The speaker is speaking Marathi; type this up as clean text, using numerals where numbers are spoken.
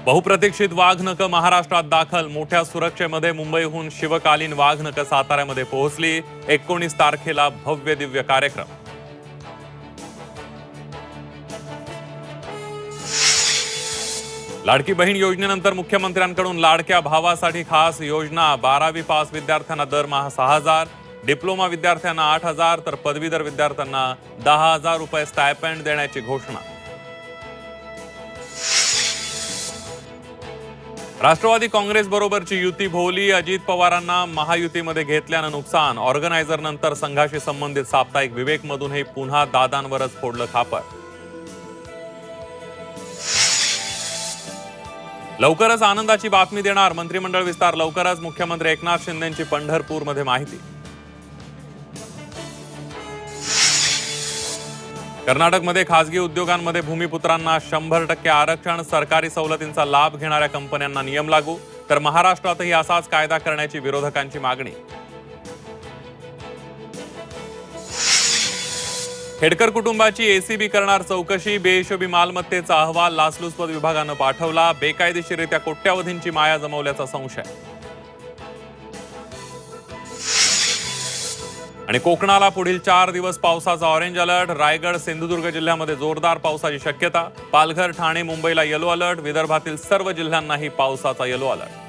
बहुप्रतीक्षित वाघनखं महाराष्ट्रात दाखल. मोठ्या सुरक्षेमध्ये मुंबईहून शिवकालीन वाघनखं साताऱ्यामध्ये पोहोचली. 19 तारखेला भव्य दिव्य कार्यक्रम. लाडकी बहीण योजनेनंतर मुख्यमंत्र्यांकडून लाडक्या भावासाठी खास योजना. 12वी पास विद्यार्थ्यांना दरमहा 6,000, डिप्लोमा विद्यार्थ्यांना 8,000 तर पदवीधर विद्यार्थ्यांना 10,000 रुपये स्टायपेंड देण्याची घोषणा. राष्ट्रवादी काँग्रेस बरोबरची युती भोवली. अजित पवारांना महायुतीमध्ये घेतल्यानं नुकसान. ऑर्गनायझर नंतर संघाशी संबंधित साप्ताहिक विवेकमधूनही पुन्हा दादांवरच फोडलं खापर. लवकरच आनंदाची बातमी देणार. मंत्रिमंडळ विस्तार लवकरच. मुख्यमंत्री एकनाथ शिंदेंची पंढरपूरमध्ये माहिती. कर्नाटकमध्ये खासगी उद्योगांमध्ये भूमिपुत्रांना 100% आरक्षण. सरकारी सवलतींचा लाभ घेणाऱ्या कंपन्यांना नियम लागू. तर महाराष्ट्रातही असाच कायदा करण्याची विरोधकांची मागणी. खेडकर कुटुंबाची एसीबी करणार चौकशी. बेहिशोबी मालमत्तेचा अहवाल लाचलुचपत विभागानं पाठवला. बेकायदेशीररित्या कोट्यावधींची माया जमवल्याचा संशय. आणि कोकणाला पुढील 4 दिवस पावसाचा ऑरेंज अलर्ट. रायगड, सिंधुदुर्ग जिल्ह्यामध्ये जोरदार पावसाची शक्यता. पालघर, ठाणे, मुंबईला येलो अलर्ट. विदर्भातील सर्व जिल्ह्यांनाही पावसाचा येलो अलर्ट.